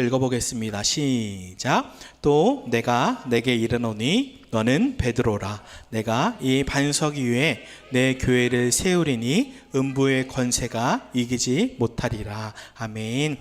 읽어보겠습니다. 시작. 또 내가 내게 이르노니 너는 베드로라. 내가 이 반석 위에 내 교회를 세우리니 음부의 권세가 이기지 못하리라. 아멘.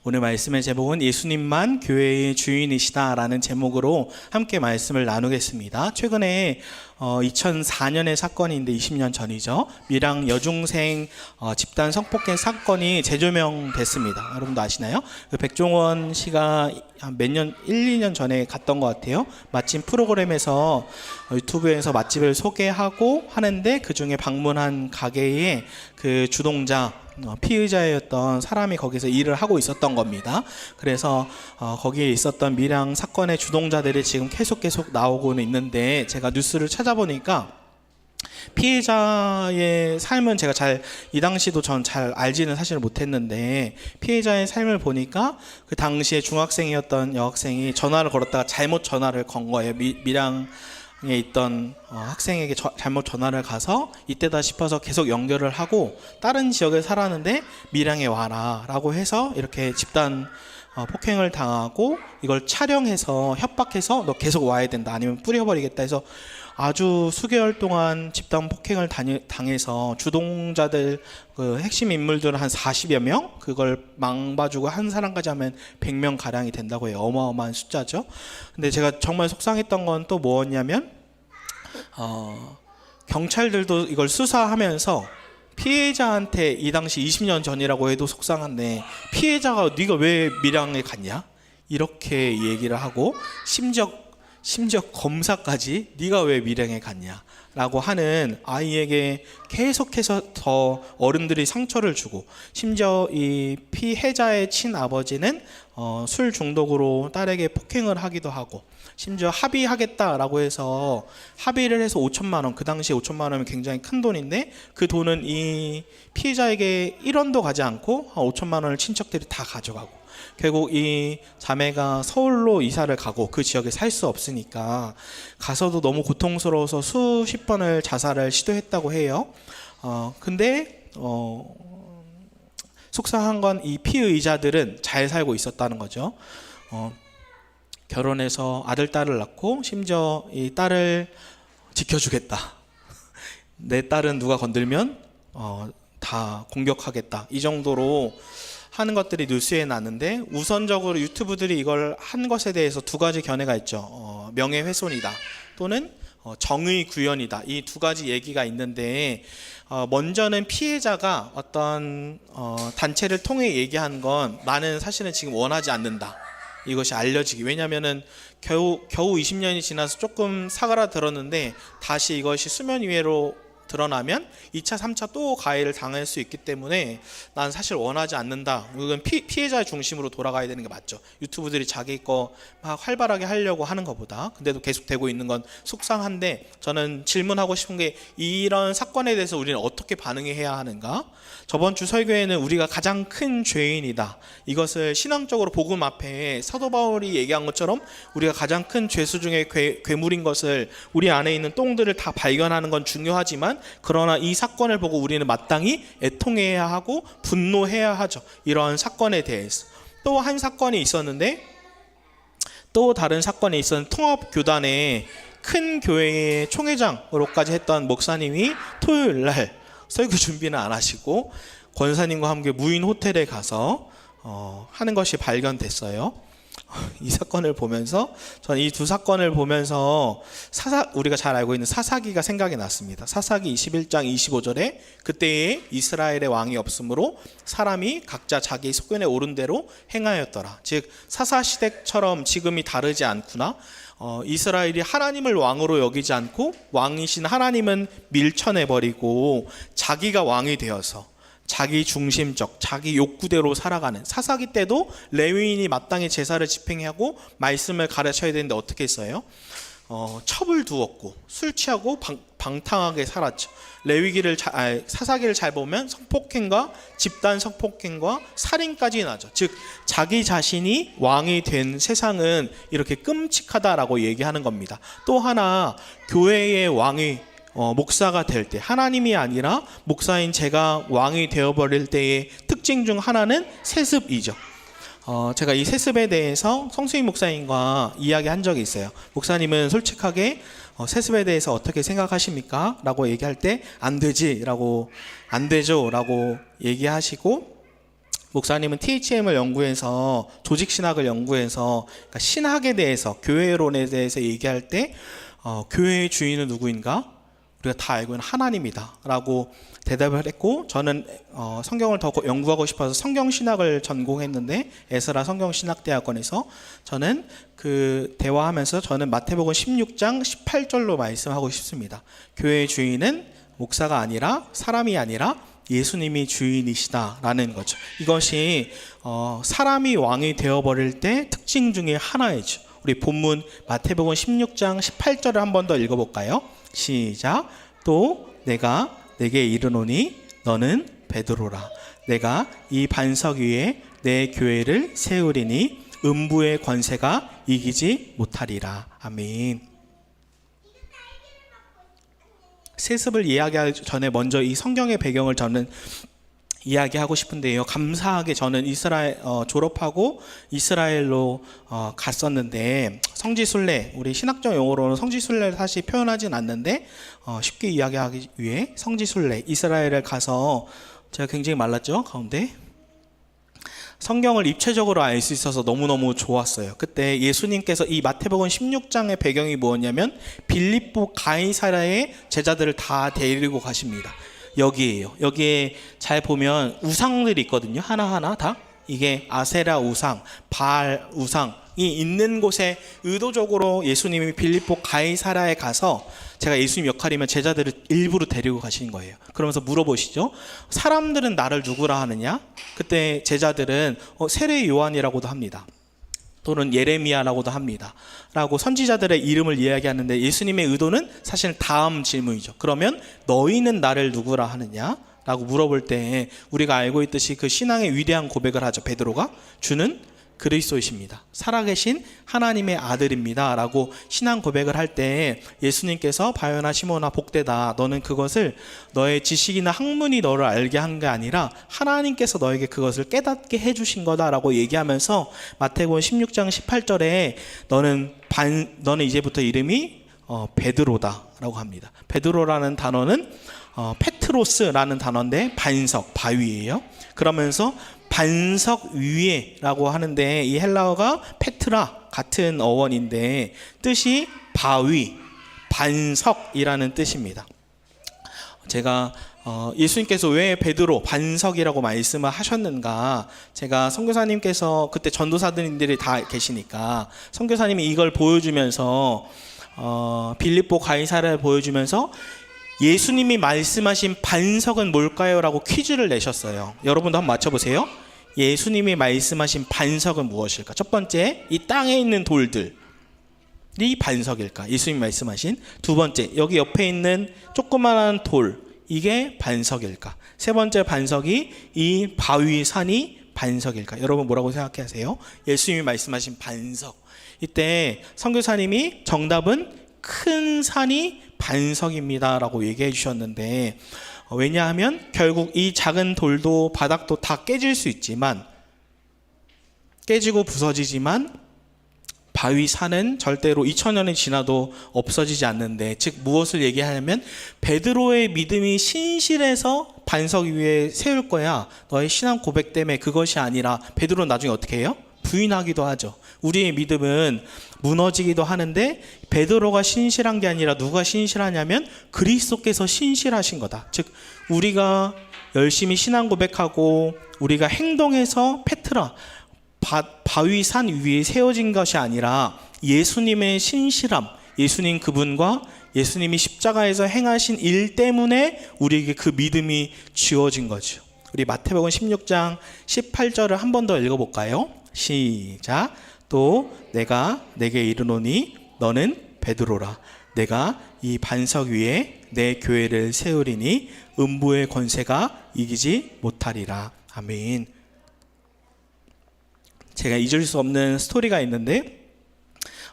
오늘 말씀의 제목은 예수님만 교회의 주인이시다라는 제목으로 함께 말씀을 나누겠습니다. 최근에 2004년의 사건인데 20년 전이죠. 밀양 여중생 집단 성폭행 사건이 재조명됐습니다. 여러분도 아시나요? 백종원 씨가 몇 년, 1, 2년 전에 갔던 것 같아요. 마침 프로그램에서 유튜브에서 맛집을 소개하고 하는데 그 중에 방문한 가게에 그 주동자 피의자였던 사람이 거기서 일을 하고 있었던 겁니다. 그래서 거기에 있었던 밀양 사건의 주동자들이 지금 계속 나오고는 있는데, 제가 뉴스를 찾아보니까 피해자의 삶은 제가 이 당시도 전 잘 알지는 사실 못했는데, 피해자의 삶을 보니까 그 당시에 중학생이었던 여학생이 전화를 걸었다가 잘못 전화를 건 거예요. 밀양에 있던 학생에게 잘못 전화를 가서 이때다 싶어서 계속 연결을 하고, 다른 지역에 살았는데 밀양에 와라 라고 해서 이렇게 집단 폭행을 당하고, 이걸 촬영해서 협박해서 너 계속 와야 된다, 아니면 뿌려버리겠다 해서 아주 수개월 동안 집단 폭행을 당해서 주동자들 그 핵심 인물들 한 40여 명, 그걸 망봐주고 한 사람까지 하면 100명 가량이 된다고 해요. 어마어마한 숫자죠. 근데 제가 정말 속상했던 건 또 뭐였냐면, 경찰들도 이걸 수사하면서 피해자한테, 이 당시 20년 전이라고 해도 속상한데, 피해자가 네가 왜 밀양에 갔냐 이렇게 얘기를 하고, 심지어 검사까지 네가 왜 밀양에 갔냐 라고 하는 아이에게 계속해서 더 어른들이 상처를 주고, 심지어 이 피해자의 친아버지는 술 중독으로 딸에게 폭행을 하기도 하고, 심지어 합의하겠다라고 해서 합의를 해서 5천만 원, 그 당시에 5천만 원이면 굉장히 큰 돈인데, 그 돈은 이 피해자에게 1원도 가지 않고 5천만 원을 친척들이 다 가져가고, 결국 이 자매가 서울로 이사를 가고 그 지역에 살 수 없으니까 가서도 너무 고통스러워서 수십 번을 자살을 시도했다고 해요. 근데 속상한 건 이 피의자들은 잘 살고 있었다는 거죠. 결혼해서 아들, 딸을 낳고, 심지어 이 딸을 지켜주겠다. 내 딸은 누가 건들면 다 공격하겠다. 이 정도로 하는 것들이 뉴스에 났는데, 우선적으로 유튜브들이 이걸 한 것에 대해서 두 가지 견해가 있죠. 명예훼손이다 또는 정의 구현이다. 이 두 가지 얘기가 있는데, 먼저는 피해자가 어떤 단체를 통해 얘기한 건 나는 사실은 지금 원하지 않는다, 이것이 알려지기. 왜냐하면은 겨우 20년이 지나서 조금 사그라들었는데 다시 이것이 수면 위로 드러나면 2차, 3차 또 가해를 당할 수 있기 때문에 난 사실 원하지 않는다. 이건 피해자 중심으로 돌아가야 되는 게 맞죠. 유튜브들이 자기 거 막 활발하게 하려고 하는 것보다. 근데도 계속 되고 있는 건 속상한데, 저는 질문하고 싶은 게, 이런 사건에 대해서 우리는 어떻게 반응해야 하는가? 저번 주 설교에는 우리가 가장 큰 죄인이다, 이것을 신앙적으로 복음 앞에 사도 바울이 얘기한 것처럼 우리가 가장 큰 죄수 중에 괴물인 것을, 우리 안에 있는 똥들을 다 발견하는 건 중요하지만, 그러나 이 사건을 보고 우리는 마땅히 애통해야 하고 분노해야 하죠. 이런 사건에 대해서. 또 한 사건이 있었는데, 또 다른 사건이 있었는 통합교단의 큰 교회의 총회장으로까지 했던 목사님이 토요일 날 설교 준비는 안 하시고 권사님과 함께 무인 호텔에 가서 하는 것이 발견됐어요. 이 사건을 보면서, 저는 이 두 사건을 보면서 우리가 잘 알고 있는 사사기가 생각이 났습니다. 사사기 21장 25절에 그때에 이스라엘의 왕이 없으므로 사람이 각자 자기 소견에 오른 대로 행하였더라. 즉 사사시대처럼 지금이 다르지 않구나. 이스라엘이 하나님을 왕으로 여기지 않고 왕이신 하나님은 밀쳐내버리고 자기가 왕이 되어서 자기 중심적, 자기 욕구대로 살아가는, 사사기 때도 레위인이 마땅히 제사를 집행하고 말씀을 가르쳐야 되는데 어떻게 했어요? 첩을 두었고 술 취하고 방탕하게 살았죠. 사사기를 잘 보면 성폭행과 집단 성폭행과 살인까지 나죠. 즉 자기 자신이 왕이 된 세상은 이렇게 끔찍하다라고 얘기하는 겁니다. 또 하나, 교회의 왕이 목사가 될 때, 하나님이 아니라 목사인 제가 왕이 되어버릴 때의 특징 중 하나는 세습이죠. 제가 이 세습에 대해서 성수인 목사님과 이야기한 적이 있어요. 목사님은 솔직하게 세습에 대해서 어떻게 생각하십니까? 라고 얘기할 때 안 되지라고, 안 되죠 라고 얘기하시고, 목사님은 THM을 연구해서, 조직신학을 연구해서, 그러니까 신학에 대해서, 교회론에 대해서 얘기할 때 교회의 주인은 누구인가? 우리가 다 알고 있는 하나님이다 라고 대답을 했고, 저는 성경을 더 연구하고 싶어서 성경신학을 전공했는데, 에스라 성경신학대학원에서 저는 그 대화하면서 저는 마태복음 16장 18절로 말씀하고 싶습니다. 교회의 주인은 목사가 아니라, 사람이 아니라 예수님이 주인이시다 라는 거죠. 이것이 사람이 왕이 되어버릴 때 특징 중에 하나이죠. 우리 본문 마태복음 16장 18절을 한 번 더 읽어볼까요? 시작. 또 내가 내게 이르노니 너는 베드로라. 내가 이 반석 위에 내 교회를 세우리니 음부의 권세가 이기지 못하리라. 아멘. 세습을 이야기하기 전에 먼저 이 성경의 배경을 저는 이야기하고 싶은데요. 감사하게 저는 이스라엘 졸업하고 이스라엘로 갔었는데, 성지순례, 우리 신학적 용어로는 성지순례를 사실 표현하진 않는데 쉽게 이야기하기 위해 성지순례, 이스라엘을 가서 제가 굉장히 말랐죠, 가운데. 성경을 입체적으로 알 수 있어서 너무너무 좋았어요. 그때 예수님께서 이 마태복음 16장의 배경이 뭐였냐면 빌립보 가이사랴의 제자들을 다 데리고 가십니다. 여기에요. 여기에 잘 보면 우상들이 있거든요. 하나하나 다. 이게 아세라 우상, 바알 우상이 있는 곳에 의도적으로 예수님이 빌립보 가이사랴에 가서, 제가 예수님 역할이면 제자들을 일부러 데리고 가신 거예요. 그러면서 물어보시죠. 사람들은 나를 누구라 하느냐? 그때 제자들은 세례 요한이라고도 합니다. 또는 예레미야라고도 합니다. 라고 선지자들의 이름을 이야기하는데, 예수님의 의도는 사실 다음 질문이죠. 그러면 너희는 나를 누구라 하느냐? 라고 물어볼 때 우리가 알고 있듯이 그 신앙의 위대한 고백을 하죠. 베드로가 주는 그리스도이십니다. 살아계신 하나님의 아들입니다. 라고 신앙 고백을 할 때 예수님께서 바요나 시몬아 복되다. 너는 그것을 너의 지식이나 학문이 너를 알게 한 게 아니라 하나님께서 너에게 그것을 깨닫게 해주신 거다. 라고 얘기하면서 마태복음 16장 18절에 너는 이제부터 이름이 베드로다. 라고 합니다. 베드로라는 단어는 페트로스라는 단어인데 반석, 바위예요. 그러면서 반석 위에 라고 하는데, 이 헬라어가 페트라 같은 어원인데 뜻이 바위, 반석이라는 뜻입니다. 제가 예수님께서 왜 베드로 반석이라고 말씀을 하셨는가, 제가 선교사님께서 그때 전도사들이 다 계시니까 선교사님이 이걸 보여주면서 빌립보 가이사랴를 보여주면서 예수님이 말씀하신 반석은 뭘까요? 라고 퀴즈를 내셨어요. 여러분도 한번 맞춰보세요. 예수님이 말씀하신 반석은 무엇일까? 첫 번째, 이 땅에 있는 돌들이 반석일까? 예수님이 말씀하신. 두 번째, 여기 옆에 있는 조그마한 돌, 이게 반석일까? 세 번째 반석이 이 바위 산이 반석일까? 여러분 뭐라고 생각하세요? 예수님이 말씀하신 반석. 이때 선교사님이 정답은 큰 산이 반석입니다 라고 얘기해 주셨는데, 왜냐하면 결국 이 작은 돌도 바닥도 다 깨질 수 있지만, 깨지고 부서지지만 바위 산은 절대로 2000년이 지나도 없어지지 않는데, 즉 무엇을 얘기하냐면 베드로의 믿음이 신실해서 반석 위에 세울 거야. 너의 신앙 고백 때문에 그것이 아니라, 베드로는 나중에 어떻게 해요? 부인하기도 하죠. 우리의 믿음은 무너지기도 하는데 베드로가 신실한 게 아니라 누가 신실하냐면 그리스도께서 신실하신 거다. 즉 우리가 열심히 신앙 고백하고 우리가 행동해서 페트라 바위 산 위에 세워진 것이 아니라 예수님의 신실함, 예수님 그분과 예수님이 십자가에서 행하신 일 때문에 우리에게 그 믿음이 주어진 거죠. 우리 마태복음 16장 18절을 한 번 더 읽어볼까요? 시작. 또 내가 내게 이르노니 너는 베드로라. 내가 이 반석 위에 내 교회를 세우리니 음부의 권세가 이기지 못하리라. 아멘. 제가 잊을 수 없는 스토리가 있는데,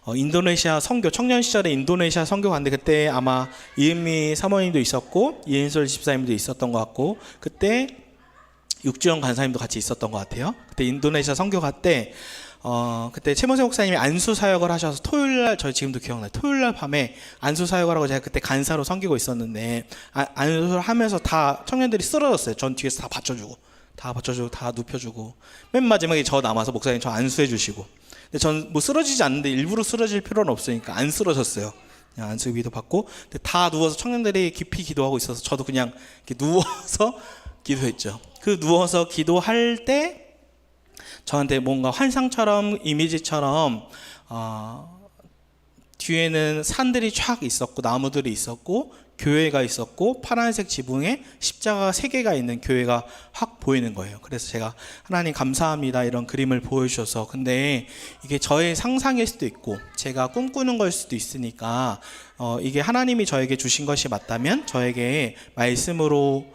인도네시아 선교, 청년 시절에 인도네시아 선교 갔는데, 그때 아마 이은미 사모님도 있었고 이은솔 집사님도 있었던 것 같고, 그때 육주영 간사님도 같이 있었던 것 같아요. 그때 인도네시아 선교 갈 때 그때 최모세 목사님이 안수 사역을 하셔서 토요일날, 저희 지금도 기억나요. 토요일날 밤에 안수 사역을 하고 제가 그때 간사로 섬기고 있었는데 안수를 하면서 다 청년들이 쓰러졌어요. 전 뒤에서 다 받쳐주고 다 눕혀주고 맨 마지막에 저 남아서 목사님 저 안수해 주시고. 근데 전 뭐 쓰러지지 않는데 일부러 쓰러질 필요는 없으니까 안 쓰러졌어요. 그냥 안수 기도 받고. 근데 다 누워서 청년들이 깊이 기도하고 있어서 저도 그냥 이렇게 누워서 기도했죠. 그 누워서 기도할 때 저한테 뭔가 환상처럼 이미지처럼 뒤에는 산들이 쫙 있었고 나무들이 있었고 교회가 있었고 파란색 지붕에 십자가 3개가 있는 교회가 확 보이는 거예요. 그래서 제가 하나님 감사합니다 이런 그림을 보여주셔서. 근데 이게 저의 상상일 수도 있고 제가 꿈꾸는 걸 수도 있으니까 이게 하나님이 저에게 주신 것이 맞다면 저에게 말씀으로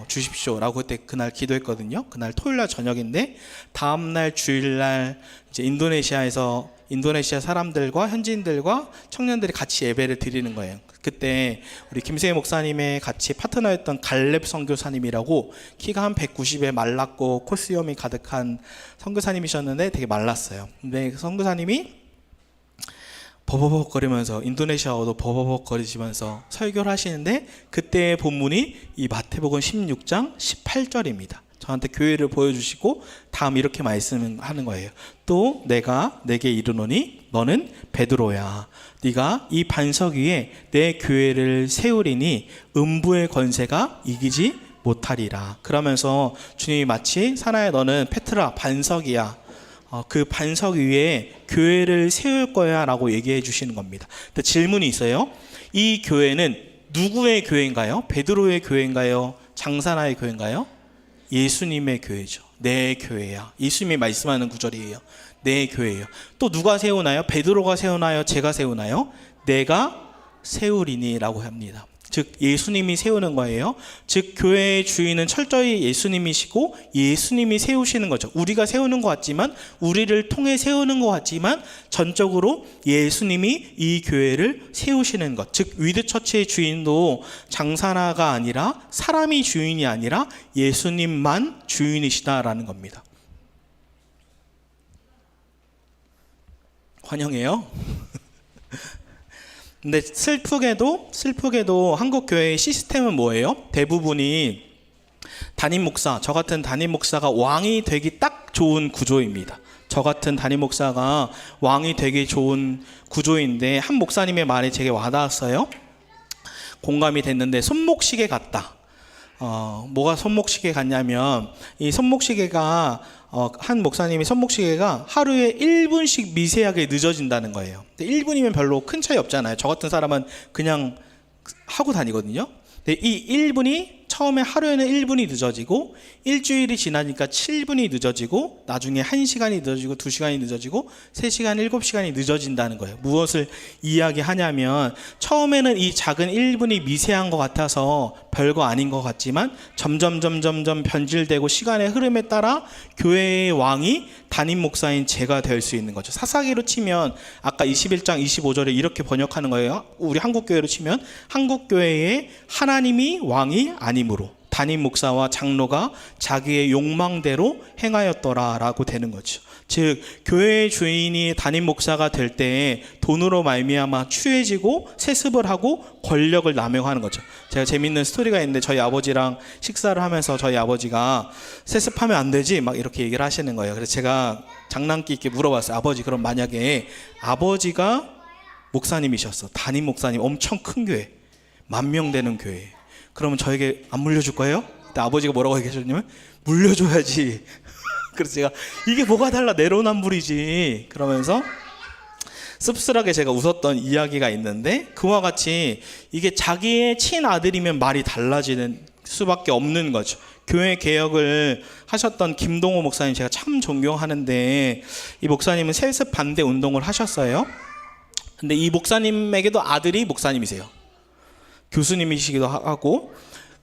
주십시오라고 그날 기도했거든요. 그날 토요일날 저녁인데 다음날 주일날 이제 인도네시아 사람들과 현지인들과 청년들이 같이 예배를 드리는 거예요. 그때 우리 김세희 목사님의 같이 파트너였던 갈렙 선교사님이라고 키가 한 190에 말랐고 콧수염이 가득한 선교사님이셨는데 되게 말랐어요. 근데 그 선교사님이 버버벅거리면서 인도네시아어도 버버벅거리시면서 설교를 하시는데 그때의 본문이 이 마태복음 16장 18절입니다. 저한테 교회를 보여주시고 다음 이렇게 말씀하는 거예요. 또 내가 내게 이르노니 너는 베드로야. 네가 이 반석 위에 내 교회를 세우리니 음부의 권세가 이기지 못하리라. 그러면서 주님이 마치 사나야 너는 페트라 반석이야. 그 반석 위에 교회를 세울 거야 라고 얘기해 주시는 겁니다. 근데 질문이 있어요. 이 교회는 누구의 교회인가요? 베드로의 교회인가요? 장사나의 교회인가요? 예수님의 교회죠. 내 교회야. 예수님이 말씀하는 구절이에요. 내 교회예요. 또 누가 세우나요? 베드로가 세우나요? 제가 세우나요? 내가 세우리니 라고 합니다. 즉 예수님이 세우는 거예요. 즉 교회의 주인은 철저히 예수님이시고 예수님이 세우시는 거죠. 우리가 세우는 것 같지만 우리를 통해 세우는 것 같지만 전적으로 예수님이 이 교회를 세우시는 것. 즉 위드처치의 주인도 장사나가 아니라 사람이 주인이 아니라 예수님만 주인이시다라는 겁니다. 환영해요. 근데 슬프게도 한국 교회의 시스템은 뭐예요? 대부분이 담임 목사, 저 같은 담임 목사가 왕이 되기 딱 좋은 구조입니다. 저 같은 담임 목사가 왕이 되기 좋은 구조인데 한 목사님의 말이 제게 와닿았어요. 공감이 됐는데 손목시계 같다. 뭐가 손목시계 같냐면 이 손목시계가 한 목사님이 손목시계가 하루에 1분씩 미세하게 늦어진다는 거예요. 근데 1분이면 별로 큰 차이 없잖아요. 저 같은 사람은 그냥 하고 다니거든요. 근데 이 1분이 처음에 하루에는 1분이 늦어지고 일주일이 지나니까 7분이 늦어지고 나중에 1시간이 늦어지고 2시간이 늦어지고 3시간, 7시간이 늦어진다는 거예요. 무엇을 이야기하냐면 처음에는 이 작은 1분이 미세한 것 같아서 별거 아닌 것 같지만 점점 변질되고 시간의 흐름에 따라 교회의 왕이 담임 목사인 제가 될 수 있는 거죠. 사사기로 치면 아까 21장 25절에 이렇게 번역하는 거예요. 우리 한국교회로 치면 한국교회에 하나님이 왕이 아님으로 담임 목사와 장로가 자기의 욕망대로 행하였더라라고 되는 거죠. 즉 교회의 주인이 담임 목사가 될 때 돈으로 말미암아 추해지고 세습을 하고 권력을 남용하는 거죠. 제가 재밌는 스토리가 있는데 저희 아버지랑 식사를 하면서 저희 아버지가 세습하면 안 되지 막 이렇게 얘기를 하시는 거예요. 그래서 제가 장난기 있게 물어봤어요. 아버지 그럼 만약에 아버지가 목사님이셨어. 담임 목사님 엄청 큰 교회 10,000명 되는 교회 그러면 저에게 안 물려줄 거예요? 그때 아버지가 뭐라고 얘기하셨냐면 물려줘야지. 그래서 제가 이게 뭐가 달라 내로남불이지 그러면서 씁쓸하게 제가 웃었던 이야기가 있는데 그와 같이 이게 자기의 친아들이면 말이 달라지는 수밖에 없는 거죠. 교회 개혁을 하셨던 김동호 목사님 제가 참 존경하는데 이 목사님은 세습 반대 운동을 하셨어요. 근데 이 목사님에게도 아들이 목사님이세요. 교수님이시기도 하고.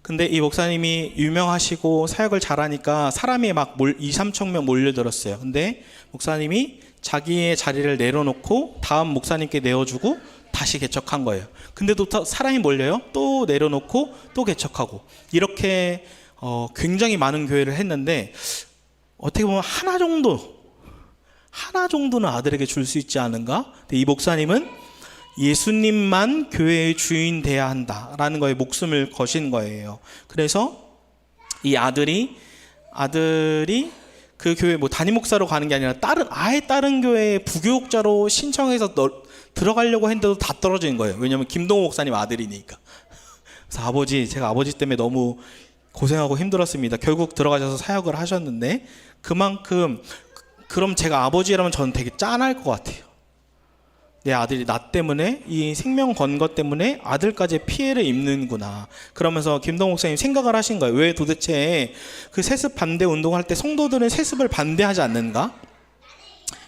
근데 이 목사님이 유명하시고 사역을 잘하니까 사람이 막 2-3천 명 몰려들었어요. 근데 목사님이 자기의 자리를 내려놓고 다음 목사님께 내어주고 다시 개척한 거예요. 근데 또 사람이 몰려요. 또 내려놓고 또 개척하고 이렇게 굉장히 많은 교회를 했는데 어떻게 보면 하나 정도는 아들에게 줄 수 있지 않은가? 근데 이 목사님은 예수님만 교회의 주인 돼야 한다라는 거에 목숨을 거신 거예요. 그래서 이 아들이 그 교회 뭐 담임 목사로 가는 게 아니라 다른 교회에 부교육자로 신청해서 들어가려고 했는데도 다 떨어지는 거예요. 왜냐하면 김동호 목사님 아들이니까. 그래서 제가 아버지 때문에 너무 고생하고 힘들었습니다. 결국 들어가셔서 사역을 하셨는데, 그만큼 그럼 제가 아버지라면 저는 되게 짠할 것 같아요. 내 아들이 나 때문에, 이 생명 건 것 때문에 아들까지 피해를 입는구나. 그러면서 김동호 목사님 생각을 하신 거예요. 왜 도대체 그 세습 반대 운동할 때 성도들은 세습을 반대하지 않는가?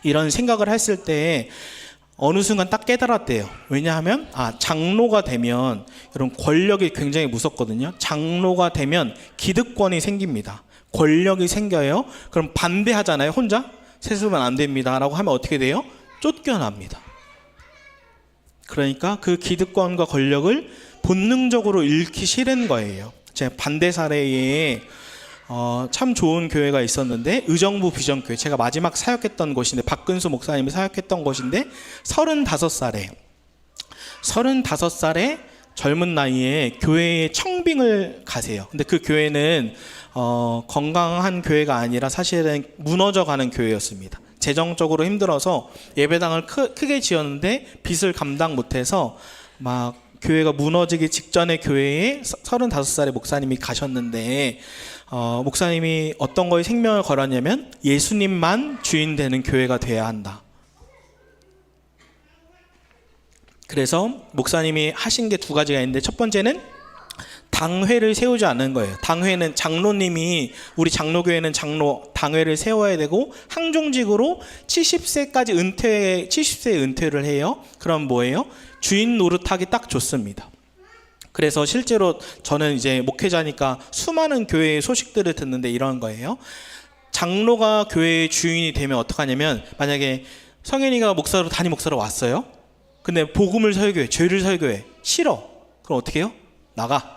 이런 생각을 했을 때 어느 순간 딱 깨달았대요. 왜냐하면 장로가 되면, 여러분 권력이 굉장히 무섭거든요. 장로가 되면 기득권이 생깁니다. 권력이 생겨요. 그럼 반대하잖아요. 혼자 세습은 안 됩니다 라고 하면 어떻게 돼요? 쫓겨납니다. 그러니까 그 기득권과 권력을 본능적으로 잃기 싫은 거예요. 제가 반대 사례에 참 좋은 교회가 있었는데, 의정부 비전교회, 제가 마지막 사역했던 곳인데, 박근수 목사님이 사역했던 곳인데, 35살에 젊은 나이에 교회에 청빙을 가세요. 근데 그 교회는 건강한 교회가 아니라 사실은 무너져가는 교회였습니다. 재정적으로 힘들어서 예배당을 크게 지었는데 빚을 감당 못해서 막 교회가 무너지기 직전의 교회에 35살의 목사님이 가셨는데, 목사님이 어떤 거에 생명을 걸었냐면 예수님만 주인 되는 교회가 돼야 한다. 그래서 목사님이 하신 게 2가지가 있는데, 첫 번째는 당회를 세우지 않는 거예요. 당회는 장로님이, 우리 장로교회는 당회를 세워야 되고, 항종직으로 70세까지 70세에 은퇴를 해요. 그럼 뭐예요? 주인 노릇하기 딱 좋습니다. 그래서 실제로 저는 이제 목회자니까 수많은 교회의 소식들을 듣는데 이런 거예요. 장로가 교회의 주인이 되면 어떡하냐면, 만약에 성현이가 담임 목사로 왔어요. 근데 복음을 설교해, 죄를 설교해, 싫어. 그럼 어떻게 해요? 나가.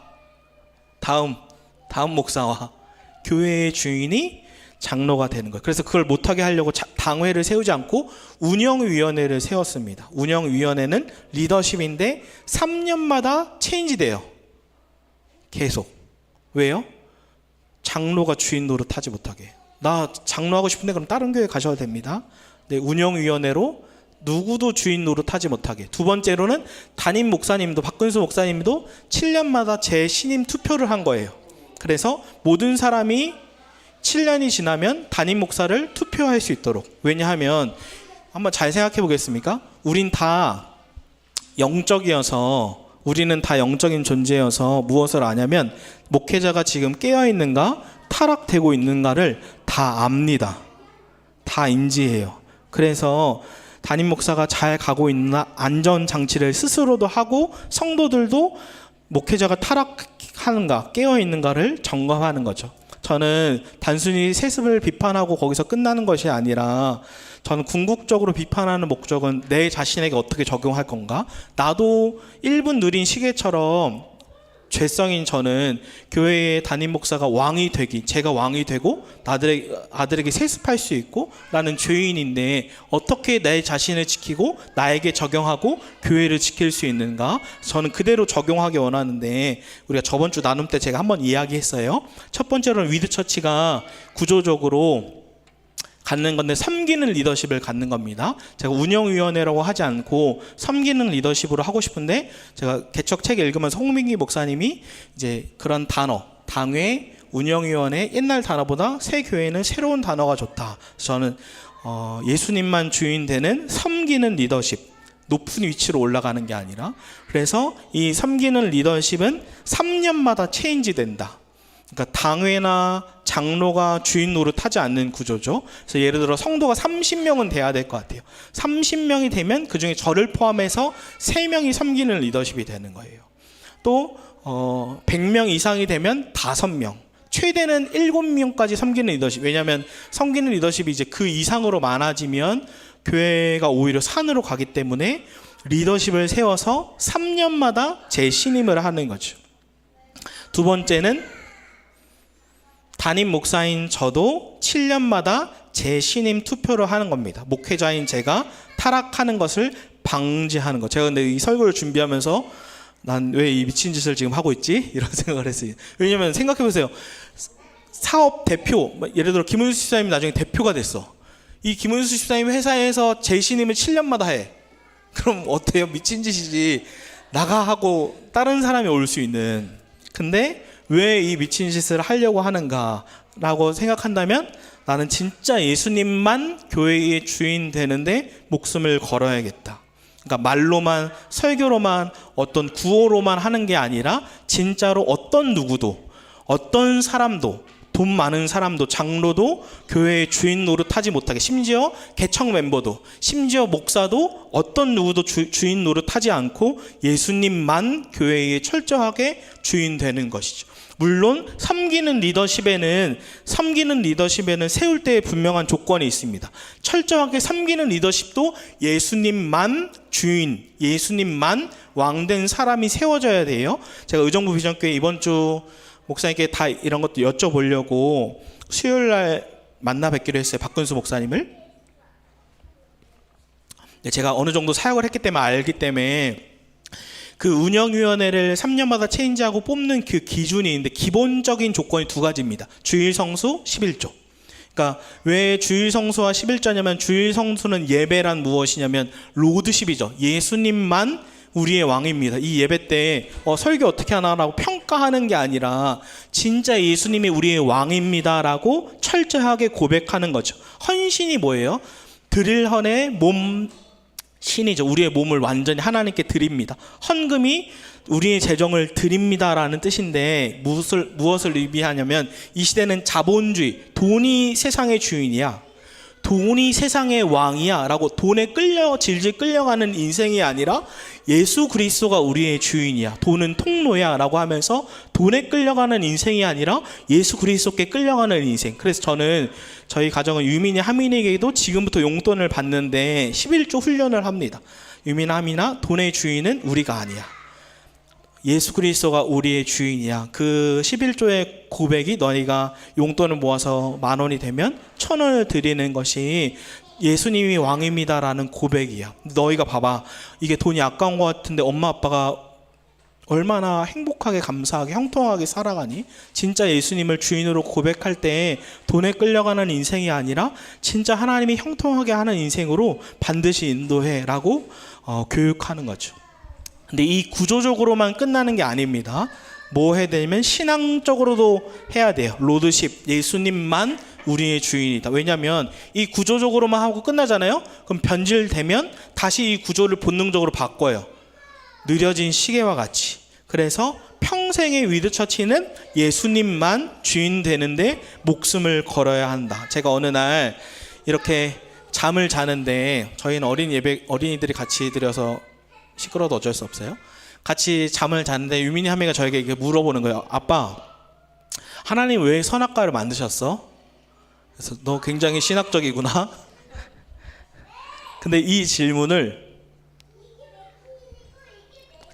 다음 목사와. 교회의 주인이 장로가 되는 거예요. 그래서 그걸 못하게 하려고 당회를 세우지 않고 운영위원회를 세웠습니다. 운영위원회는 리더십인데 3년마다 체인지돼요. 계속. 왜요? 장로가 주인 노릇하지 못하게. 나 장로하고 싶은데 그럼 다른 교회 가셔도 됩니다. 네, 운영위원회로 누구도 주인 노릇하지 못하게. 2번째로는 담임 목사님도, 박근수 목사님도 7년마다 재신임 투표를 한 거예요. 그래서 모든 사람이 7년이 지나면 담임 목사를 투표할 수 있도록. 왜냐하면 한번 잘 생각해 보겠습니까? 우리는 다 영적인 존재여서 무엇을 아냐면, 목회자가 지금 깨어있는가 타락되고 있는가를 다 압니다. 다 인지해요. 그래서 담임 목사가 잘 가고 있나 안전장치를 스스로도 하고, 성도들도 목회자가 타락하는가 깨어있는가를 점검하는 거죠. 저는 단순히 세습을 비판하고 거기서 끝나는 것이 아니라, 저는 궁극적으로 비판하는 목적은 내 자신에게 어떻게 적용할 건가. 나도 1분 느린 시계처럼 죄성인 저는 교회의 담임 목사가 제가 왕이 되고 아들에게 세습할 수 있고 라는 죄인인데, 어떻게 내 자신을 지키고 나에게 적용하고 교회를 지킬 수 있는가. 저는 그대로 적용하기 원하는데, 우리가 저번 주 나눔 때 제가 한번 이야기했어요. 첫 번째로는 위드처치가 구조적으로 갖는 건데, 섬기는 리더십을 갖는 겁니다. 제가 운영위원회라고 하지 않고 섬기는 리더십으로 하고 싶은데, 제가 개척책 읽으면서 홍민기 목사님이 이제 그런 단어, 당회, 운영위원회, 옛날 단어보다 새 교회는 새로운 단어가 좋다. 저는 예수님만 주인 되는 섬기는 리더십, 높은 위치로 올라가는 게 아니라, 그래서 이 섬기는 리더십은 3년마다 체인지 된다. 그러니까 당회나 장로가 주인 노릇하지 않는 구조죠. 그래서 예를 들어 성도가 30명은 돼야 될 것 같아요. 30명이 되면 그중에 저를 포함해서 3명이 섬기는 리더십이 되는 거예요. 또 100명 이상이 되면 5명, 최대는 7명까지 섬기는 리더십. 왜냐하면 섬기는 리더십이 이제 그 이상으로 많아지면 교회가 오히려 산으로 가기 때문에 리더십을 세워서 3년마다 재신임을 하는 거죠. 2번째는 담임 목사인 저도 7년마다 재신임 투표를 하는 겁니다. 목회자인 제가 타락하는 것을 방지하는 것. 제가 근데 이 설교를 준비하면서 난 왜 이 미친 짓을 지금 하고 있지? 이런 생각을 했어요. 왜냐면 생각해보세요. 사업 대표, 예를 들어 김은수 집사님이 나중에 대표가 됐어. 이 김은수 집사님 회사에서 재신임을 7년마다 해. 그럼 어때요? 미친 짓이지. 나가 하고 다른 사람이 올 수 있는. 근데 왜 이 미친 짓을 하려고 하는가 라고 생각한다면 나는 진짜 예수님만 교회의 주인 되는데 목숨을 걸어야겠다. 그러니까 말로만, 설교로만, 어떤 구호로만 하는 게 아니라 진짜로 어떤 누구도, 어떤 사람도, 돈 많은 사람도, 장로도 교회의 주인 노릇하지 못하게, 심지어 개척 멤버도, 심지어 목사도 어떤 누구도 주인 노릇하지 않고 예수님만 교회에 철저하게 주인 되는 것이죠. 물론 섬기는 리더십에는 세울 때의 분명한 조건이 있습니다. 철저하게 섬기는 리더십도 예수님만 주인, 예수님만 왕된 사람이 세워져야 돼요. 제가 의정부 비전교회 이번 주 목사님께 다 이런 것도 여쭤보려고 수요일날 만나 뵙기로 했어요. 박근수 목사님을. 제가 어느 정도 사역을 했기 때문에 알기 때문에 그 운영위원회를 3년마다 체인지하고 뽑는 그 기준이 있는데 기본적인 조건이 두 가지입니다. 주일 성수 11조. 그러니까 왜 주일 성수와 11조냐면 주일 성수는 예배란 무엇이냐면 로드십이죠. 예수님만 우리의 왕입니다. 이 예배 때 설교 어떻게 하나라고 평가하는 게 아니라 진짜 예수님이 우리의 왕입니다라고 철저하게 고백하는 거죠. 헌신이 뭐예요? 드릴 헌의 몸 신이죠. 우리의 몸을 완전히 하나님께 드립니다. 헌금이 우리의 재정을 드립니다라는 뜻인데 무엇을 의미하냐면 이 시대는 자본주의, 돈이 세상의 주인이야, 돈이 세상의 왕이야 라고 돈에 질질 끌려가는 인생이 아니라 예수 그리스도가 우리의 주인이야, 돈은 통로야 라고 하면서 돈에 끌려가는 인생이 아니라 예수 그리스도께 끌려가는 인생. 그래서 저는 저희 가정은 유민이 하민에게도 지금부터 용돈을 받는데 11조 훈련을 합니다. 유민 하민아, 돈의 주인은 우리가 아니야, 예수 그리스도가 우리의 주인이야. 그 11조의 고백이 너희가 용돈을 모아서 10,000원이 되면 1,000원을 드리는 것이 예수님이 왕입니다라는 고백이야. 너희가 봐봐, 이게 돈이 아까운 것 같은데 엄마 아빠가 얼마나 행복하게 감사하게 형통하게 살아가니? 진짜 예수님을 주인으로 고백할 때 돈에 끌려가는 인생이 아니라 진짜 하나님이 형통하게 하는 인생으로 반드시 인도해 라고 교육하는 거죠. 근데 이 구조적으로만 끝나는 게 아닙니다. 뭐 해야 되냐면 신앙적으로도 해야 돼요. 로드십, 예수님만 우리의 주인이다. 왜냐하면 이 구조적으로만 하고 끝나잖아요. 그럼 변질되면 다시 이 구조를 본능적으로 바꿔요. 느려진 시계와 같이. 그래서 평생의 위드처치는 예수님만 주인 되는데 목숨을 걸어야 한다. 제가 어느 날 이렇게 잠을 자는데 저희는 어린이들이 같이 들여서 시끄러워도 어쩔 수 없어요. 같이 잠을 자는데 유민이 하미가 저에게 이렇게 물어보는 거예요. 아빠, 하나님 왜 선악과를 만드셨어? 그래서 너 굉장히 신학적이구나. 근데 이 질문을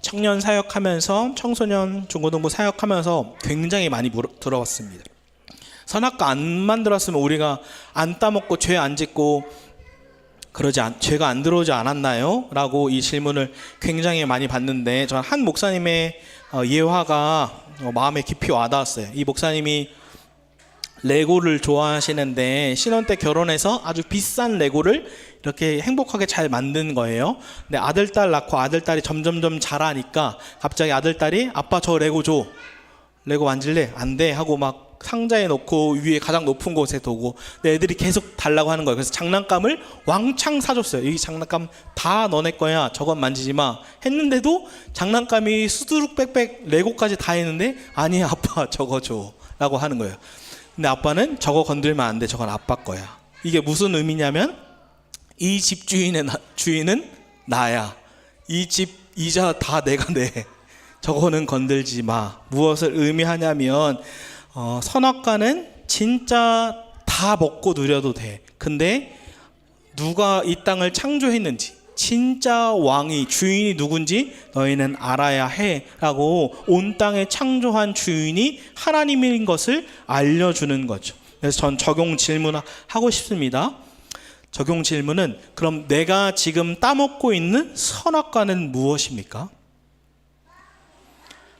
청년 사역하면서, 청소년 중고등부 사역하면서 굉장히 많이 들어왔습니다. 선악과 안 만들었으면 우리가 안 따먹고 죄 안 짓고 죄가 안 들어오지 않았나요? 라고 이 질문을 굉장히 많이 받는데, 저는 한 목사님의 예화가 마음에 깊이 와닿았어요. 이 목사님이 레고를 좋아하시는데 신혼 때 결혼해서 아주 비싼 레고를 이렇게 행복하게 잘 만든 거예요. 근데 아들딸 낳고 아들딸이 점점점 자라니까 갑자기 아들딸이 아빠 저 레고 줘, 레고 만질래? 안 돼 하고 막 상자에 놓고 위에 가장 높은 곳에 두고, 애들이 계속 달라고 하는 거예요. 그래서 장난감을 왕창 사줬어요. 이 장난감 다 너네 거야, 저건 만지지 마 했는데도 장난감이 수두룩 빽빽 레고까지 다 했는데 아니 아빠 저거 줘 라고 하는 거예요. 근데 아빠는 저거 건들면 안 돼, 저건 아빠 거야. 이게 무슨 의미냐면 이 집 주인은 나야, 이 집 이자 다 내가 내, 저거는 건들지 마. 무엇을 의미하냐면 선악과는 진짜 다 먹고 누려도 돼. 근데 누가 이 땅을 창조했는지, 진짜 왕이 주인이 누군지 너희는 알아야 해 라고 온 땅에 창조한 주인이 하나님인 것을 알려주는 거죠. 그래서 전 적용 질문하고 싶습니다. 적용 질문은 그럼 내가 지금 따먹고 있는 선악과는 무엇입니까?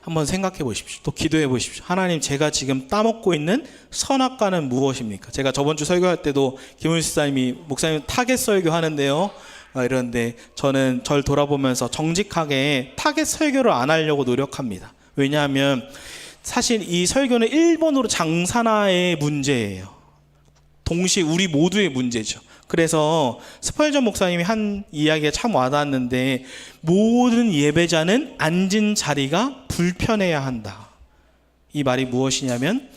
한번 생각해 보십시오. 또 기도해 보십시오. 하나님, 제가 지금 따먹고 있는 선악과는 무엇입니까? 제가 저번 주 설교할 때도 김은수 목사님이 목사님 타겟 설교 하는데요 이러는데 저는 절 돌아보면서 정직하게 타겟 설교를 안 하려고 노력합니다. 왜냐하면 사실 이 설교는 1번으로 장사나의 문제예요. 동시에 우리 모두의 문제죠. 그래서 스펄전 목사님이 한 이야기가 참 와닿았는데, 모든 예배자는 앉은 자리가 불편해야 한다. 이 말이 무엇이냐면,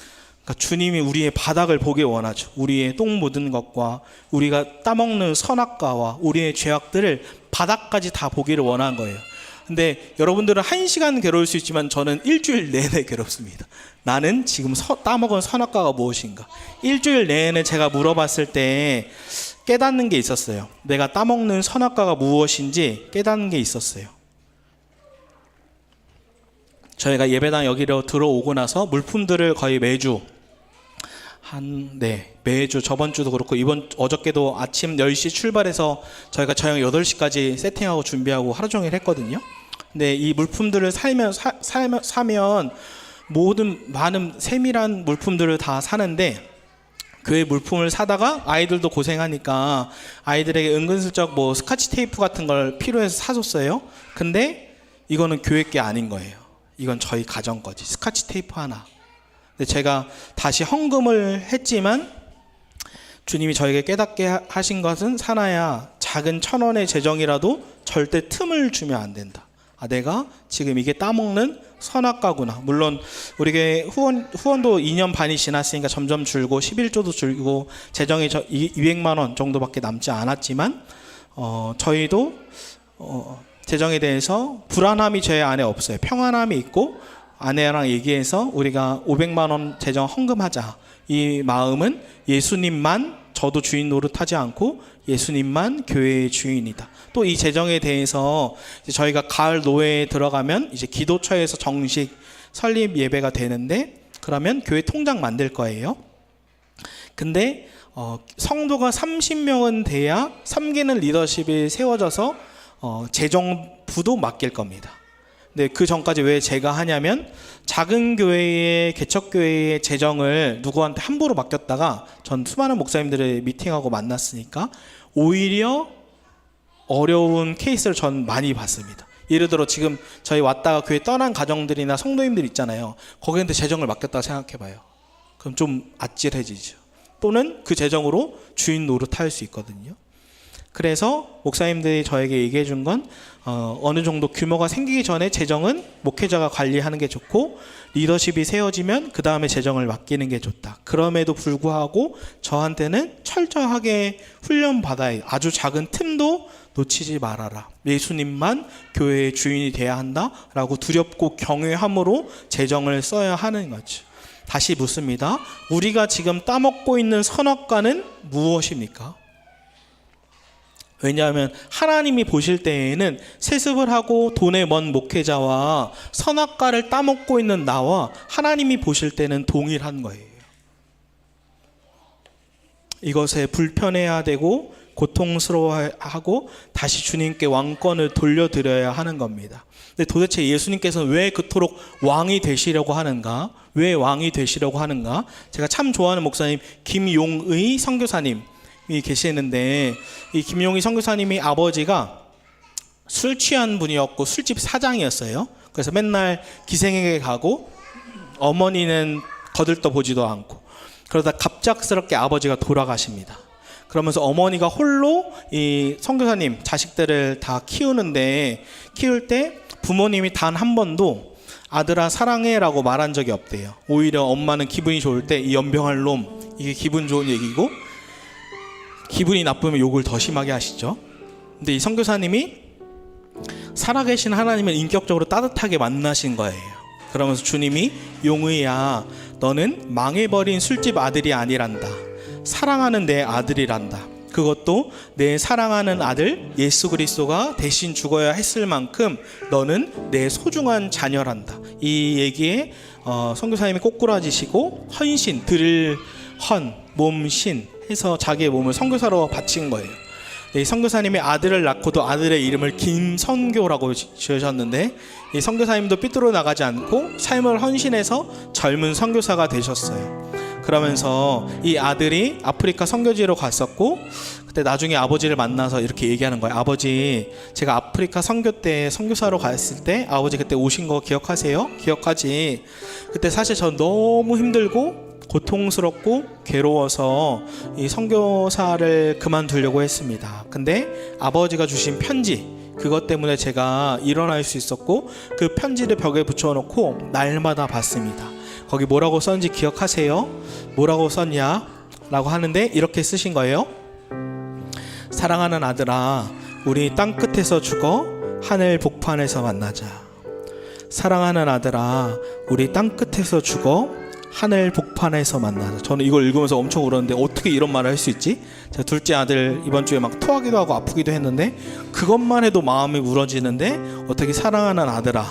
그러니까 주님이 우리의 바닥을 보기 원하죠. 우리의 똥 묻은 것과 우리가 따먹는 선악과와 우리의 죄악들을 바닥까지 다 보기를 원한 거예요. 근데 여러분들은 1시간 괴로울 수 있지만 저는 일주일 내내 괴롭습니다. 나는 지금 따먹은 선악과가 무엇인가? 일주일 내내 제가 물어봤을 때 깨닫는 게 있었어요. 내가 따먹는 선악과가 무엇인지 깨닫는 게 있었어요. 저희가 예배당 여기로 들어오고 나서 물품들을 거의 매주 매주 저번 주도 그렇고 어저께도 아침 10시 출발해서 저희가 저녁 8시까지 세팅하고 준비하고 하루 종일 했거든요. 근데 이 물품들을 사면 많은 세밀한 물품들을 다 사는데, 교회 물품을 사다가 아이들도 고생하니까 아이들에게 은근슬쩍 스카치 테이프 같은 걸 필요해서 사줬어요. 근데 이거는 교회 게 아닌 거예요. 이건 저희 가정 거지. 스카치 테이프 하나. 근데 제가 다시 헌금을 했지만 주님이 저에게 깨닫게 하신 것은, 사나야, 작은 1,000원의 재정이라도 절대 틈을 주면 안 된다. 내가 지금 이게 따먹는 선악과구나. 물론 우리 교회 후원도 2년 반이 지났으니까 점점 줄고 11조도 줄고 재정이 200만 원 정도밖에 남지 않았지만 저희도 재정에 대해서 불안함이 제 안에 없어요. 평안함이 있고, 아내랑 얘기해서 우리가 500만 원 재정 헌금하자. 이 마음은 예수님만, 저도 주인 노릇하지 않고 예수님만 교회의 주인이다. 또 이 재정에 대해서 저희가 가을 노회에 들어가면 이제 기도처에서 정식 설립 예배가 되는데, 그러면 교회 통장 만들 거예요. 근데 성도가 30명은 돼야 섬기는 리더십이 세워져서 재정부도 맡길 겁니다. 근데 그 전까지 왜 제가 하냐면, 작은 교회의 개척교회의 재정을 누구한테 함부로 맡겼다가 전 수많은 목사님들을 미팅하고 만났으니까 오히려 어려운 케이스를 전 많이 봤습니다. 예를 들어 지금 저희 왔다가 교회 떠난 가정들이나 성도님들 있잖아요. 거기한테 재정을 맡겼다고 생각해봐요. 그럼 좀 아찔해지죠. 또는 그 재정으로 주인 노릇할 수 있거든요. 그래서 목사님들이 저에게 얘기해 준 건 어느 정도 규모가 생기기 전에 재정은 목회자가 관리하는 게 좋고, 리더십이 세워지면 그 다음에 재정을 맡기는 게 좋다. 그럼에도 불구하고 저한테는 철저하게 훈련받아야, 아주 작은 틈도 놓치지 말아라. 예수님만 교회의 주인이 돼야 한다라고 두렵고 경외함으로 재정을 써야 하는 거죠. 다시 묻습니다. 우리가 지금 따먹고 있는 선악과는 무엇입니까? 왜냐하면 하나님이 보실 때에는 세습을 하고 돈에 먼 목회자와 선악과를 따먹고 있는 나와 하나님이 보실 때는 동일한 거예요. 이것에 불편해야 되고 고통스러워하고 다시 주님께 왕권을 돌려드려야 하는 겁니다. 근데 도대체 예수님께서는 왜 그토록 왕이 되시려고 하는가? 왜 왕이 되시려고 하는가? 제가 참 좋아하는 목사님 김용의 선교사님이 계시는데, 이 김용의 선교사님이 아버지가 술 취한 분이었고 술집 사장이었어요. 그래서 맨날 기생에게 가고 어머니는 거들떠 보지도 않고, 그러다 갑작스럽게 아버지가 돌아가십니다. 그러면서 어머니가 홀로 이 선교사님 자식들을 다 키우는데, 키울 때 부모님이 단 한 번도 아들아 사랑해 라고 말한 적이 없대요. 오히려 엄마는 기분이 좋을 때 이 연병할 놈, 이게 기분 좋은 얘기고, 기분이 나쁘면 욕을 더 심하게 하시죠. 근데 이 선교사님이 살아계신 하나님을 인격적으로 따뜻하게 만나신 거예요. 그러면서 주님이, 용의야, 너는 망해버린 술집 아들이 아니란다. 사랑하는 내 아들이란다. 그것도 내 사랑하는 아들 예수 그리스도가 대신 죽어야 했을 만큼 너는 내 소중한 자녀란다. 이 얘기에 선교사님이 꼬꾸라지시고 헌신, 헌, 몸신 해서 자기의 몸을 선교사로 바친 거예요. 이 선교사님이 아들을 낳고도 아들의 이름을 김선교라고 지으셨는데, 이 선교사님도 삐뚤어 나가지 않고 삶을 헌신해서 젊은 선교사가 되셨어요. 그러면서 이 아들이 아프리카 선교지로 갔었고, 그때 나중에 아버지를 만나서 이렇게 얘기하는 거예요. 아버지, 제가 아프리카 선교 때 선교사로 갔을 때 아버지 그때 오신 거 기억하세요? 기억하지? 그때 사실 전 너무 힘들고 고통스럽고 괴로워서 이 선교사를 그만두려고 했습니다. 근데 아버지가 주신 편지, 그것 때문에 제가 일어날 수 있었고, 그 편지를 벽에 붙여놓고 날마다 봤습니다. 거기 뭐라고 썼는지 기억하세요? 뭐라고 썼냐? 라고 하는데 이렇게 쓰신 거예요. 사랑하는 아들아, 우리 땅 끝에서 죽어 하늘 복판에서 만나자. 사랑하는 아들아, 우리 땅 끝에서 죽어 하늘 복판에서 만나자. 저는 이걸 읽으면서 엄청 울었는데 어떻게 이런 말을 할 수 있지? 제가 둘째 아들 이번 주에 막 토하기도 하고 아프기도 했는데 그것만 해도 마음이 울어지는데 어떻게 사랑하는 아들아,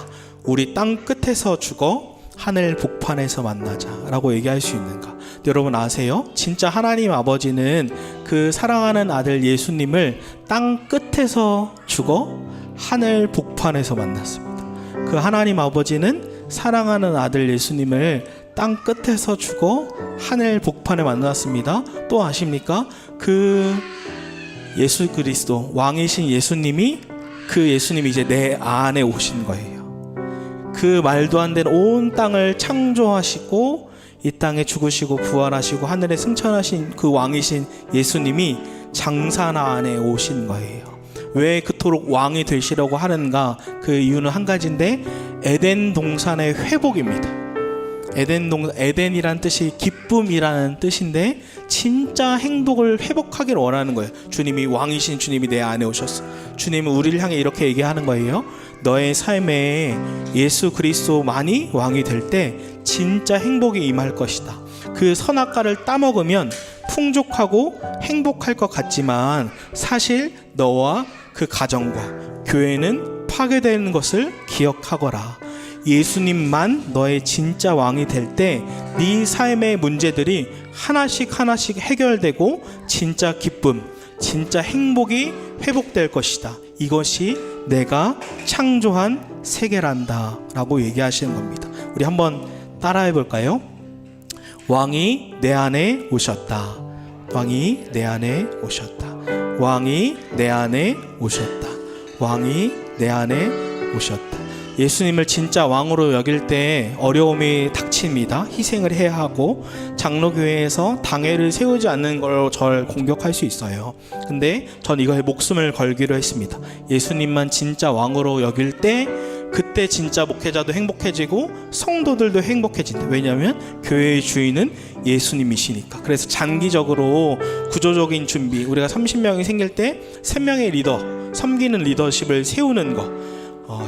우리 땅 끝에서 죽어 하늘 복판에서 만나자 라고 얘기할 수 있는가? 여러분 아세요? 진짜 하나님 아버지는 그 사랑하는 아들 예수님을 땅 끝에서 죽어 하늘 복판에서 만났습니다. 그 하나님 아버지는 사랑하는 아들 예수님을 땅 끝에서 죽어 하늘 복판에 만났습니다. 또 아십니까? 그 예수 그리스도 왕이신 예수님이, 그 예수님이 이제 내 안에 오신 거예요. 그 말도 안 되는 온 땅을 창조하시고 이 땅에 죽으시고 부활하시고 하늘에 승천하신 그 왕이신 예수님이 장사나 안에 오신 거예요. 왜 그토록 왕이 되시려고 하는가? 그 이유는 한 가지인데, 에덴 동산의 회복입니다. 에덴이란 뜻이 기쁨이라는 뜻인데 진짜 행복을 회복하기를 원하는 거예요. 주님이, 왕이신 주님이 내 안에 오셨어. 주님은 우리를 향해 이렇게 얘기하는 거예요. 너의 삶에 예수 그리스도만이 왕이 될 때 진짜 행복이 임할 것이다. 그 선악과를 따먹으면 풍족하고 행복할 것 같지만 사실 너와 그 가정과 교회는 파괴되는 것을 기억하거라. 예수님만 너의 진짜 왕이 될 때 네 삶의 문제들이 하나씩 하나씩 해결되고 진짜 기쁨, 진짜 행복이 회복될 것이다. 이것이 내가 창조한 세계란다 라고 얘기하시는 겁니다. 우리 한번 따라해 볼까요? 왕이 내 안에 오셨다. 왕이 내 안에 오셨다. 왕이 내 안에 오셨다. 왕이 내 안에 오셨다. 예수님을 진짜 왕으로 여길 때 어려움이 닥칩니다. 희생을 해야 하고 장로교회에서 당회를 세우지 않는 걸로 절 공격할 수 있어요. 근데 전 이거에 목숨을 걸기로 했습니다. 예수님만 진짜 왕으로 여길 때 그때 진짜 목회자도 행복해지고 성도들도 행복해진다. 왜냐하면 교회의 주인은 예수님이시니까. 그래서 장기적으로 구조적인 준비, 우리가 30명이 생길 때 3명의 리더, 섬기는 리더십을 세우는 거,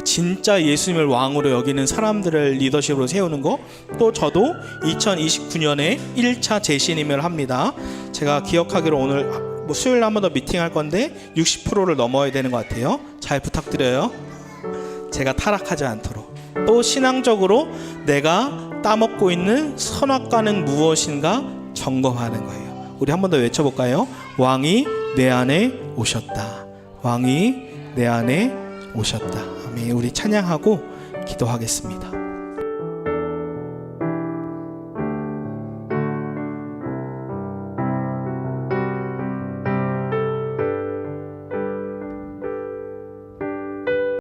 진짜 예수님을 왕으로 여기는 사람들을 리더십으로 세우는 거. 또 저도 2029년에 1차 재신임을 합니다. 제가 기억하기로 오늘 수요일에 한 번 더 미팅할 건데 60%를 넘어야 되는 것 같아요. 잘 부탁드려요. 제가 타락하지 않도록. 또 신앙적으로 내가 따먹고 있는 선악과는 무엇인가 점검하는 거예요. 우리 한 번 더 외쳐볼까요? 왕이 내 안에 오셨다. 왕이 내 안에 오셨다. 아멘. 우리 찬양하고 기도하겠습니다.